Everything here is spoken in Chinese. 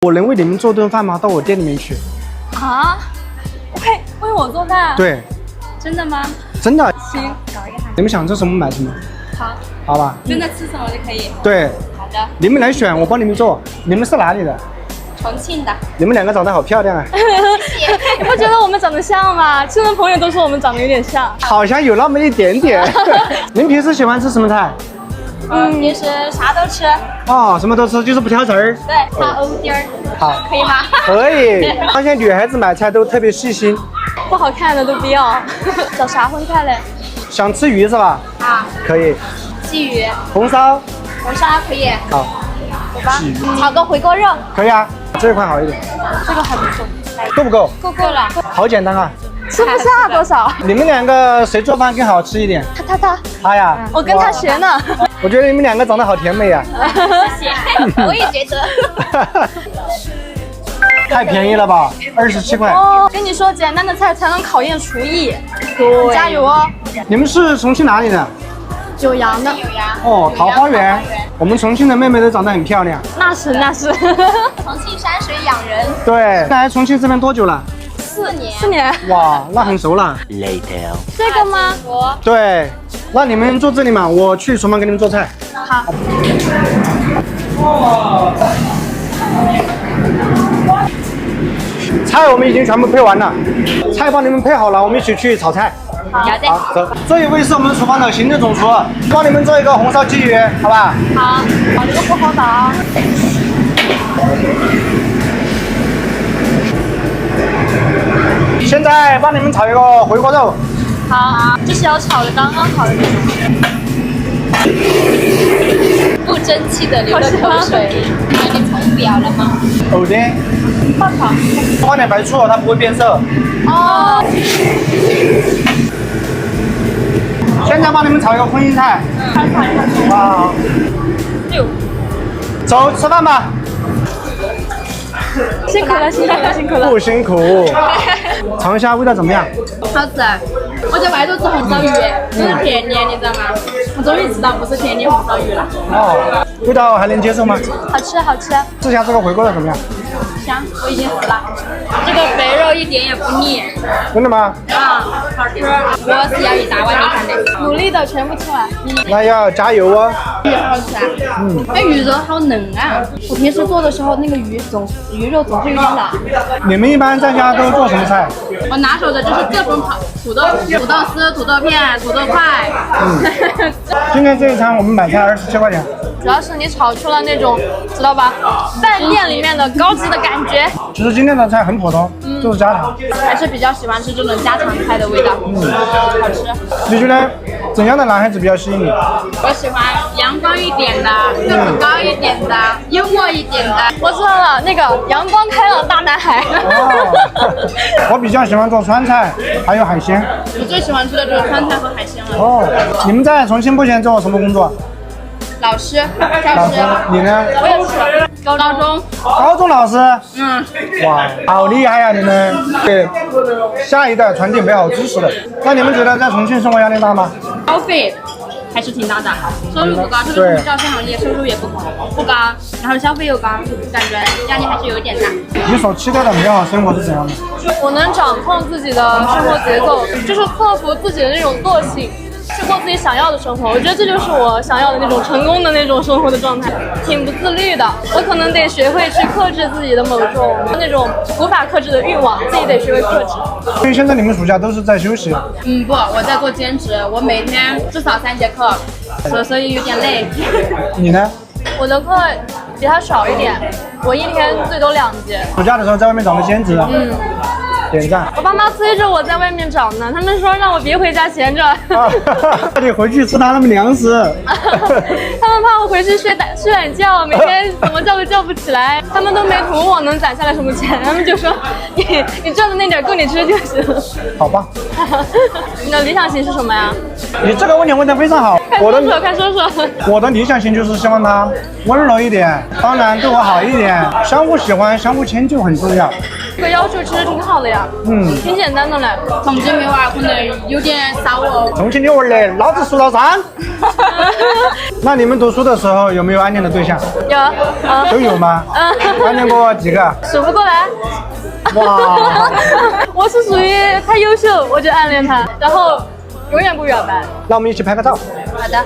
我能为你们做顿饭吗？到我店里面去。啊？为我做饭？对，真的吗？真的。行，搞一个哈。你们想吃什么买什么。好。好吧。真的吃什么就可以。对。好的。你们来选，我帮你们做。你们是哪里的？重庆的。你们两个长得好漂亮啊！你不觉得我们长得像吗？亲人朋友都说我们长得有点像。好像有那么一点点。您平时喜欢吃什么菜？平时啥都吃。哦，什么都吃，就是不挑食儿。对，怕欧丁儿。好，可以吗？可以。发现女孩子买菜都特别细心。不好看的都不要。找啥荤菜嘞？想吃鱼是吧？啊，可以。鲫鱼。红烧。红烧可以。好。走吧。炒个回锅肉。可以啊，这一块好一点。这个还不错。够不够？够了。好简单啊。吃不下多少。你们两个谁做饭更好吃一点？他呀。我跟他学呢。我觉得你们两个长得好甜美呀。谢谢。我也觉得。太便宜了吧，27块。哦，跟你说，简单的菜才能考验厨艺。对，加油哦。你们是重庆哪里的？九阳的。哦，桃花源。我们重庆的妹妹都长得很漂亮。那是。重庆山水养人。对，来重庆这边多久了？4年。哇，那很熟了。Later。这个吗？对，那你们坐这里嘛，我去厨房给你们做菜。好。菜我们已经全部配完了，菜帮你们配好了，我们一起去炒菜。好，走。这一位是我们厨房的行政总厨，帮你们做一个红烧鲫鱼，好吧？好。这个不好打。现在帮你们炒一个回锅肉。好，这是要炒的刚刚好的那种。不争气的流了口水。那你葱不要了吗？好的。爆炒。放点白醋，它不会变色。哦。现在帮你们炒一个空心菜。哇。6。走，吃饭吧。辛苦了。不辛苦。尝一下味道怎么样？好吃。我在外头吃红烧鱼，都是甜的，你知道吗？我终于知道不是甜的红烧鱼了。哦，味道还能接受吗？好吃。试下这个回锅肉怎么样？香，我已经试了。这个肥肉一点也不腻。真的吗？啊，好吃。我是要一大碗你看的。努力的全部吃完。那要加油哦。鱼好吃啊。那鱼肉好嫩啊！我平时做的时候，那个鱼肉总是有点老。你们一般在家都做什么菜？我拿手的就是各种土豆丝、土豆片、土豆块。今天这一餐我们买菜27块钱。主要是你炒出了那种，知道吧？饭店里面的高级的感觉。其实今天的菜很普通，就是家常。还是比较喜欢吃这种家常菜的味道。好吃。你觉得怎样的男孩子比较吸引你？我喜欢阳光一点的，个子高一点的，幽默一点的。我知道了，那个阳光开朗大男孩。我比较喜欢做川菜，还有海鲜。我最喜欢吃的就是川菜和海鲜了。哦，你们在重庆目前做什么工作？老师，老师，你呢？我也是高中。高中老师。哇，好厉害呀！你们给下一代传递美好知识的。那你们觉得在重庆生活压力大吗？消费还是挺大的，收入不高，这个是教师行业，收入也不高，然后消费又高，感觉压力还是有一点大。你所期待的美好生活是怎样的？我能掌控自己的生活节奏，就是克服自己的那种惰性，去过自己想要的生活。我觉得这就是我想要的那种成功的那种生活的状态。挺不自律的，我可能得学会去克制自己的某种那种无法克制的欲望，自己得学会克制。所以现在你们暑假都是在休息？不，我在做兼职，我每天至少3节课，所以有点累。你呢？我的课比他少一点，我一天最多2节。暑假的时候在外面找的兼职。点赞。我爸妈催着我在外面找呢，他们说让我别回家闲着。你回去吃他们粮食。他们怕我回去睡懒觉，每天怎么叫都叫不起来。他们都没图我能攒下来什么钱，他们就说你赚的那点够你吃就行。好吧。你的理想型是什么呀？你这个问题问得非常好。快说说。我的理想型就是希望他温柔一点，当然对我好一点，相互喜欢、相互迁就很重要。这个要求其实挺好的呀。啊。挺简单的嘞。重庆妹娃可能有点骚哦。重庆的娃儿嘞，老子数到3。那你们读书的时候有没有暗恋的对象？有，都有吗？暗恋过几个？数不过来。哇！我是属于他优秀，我就暗恋他，然后永远不表白。那我们一起拍个照。好的。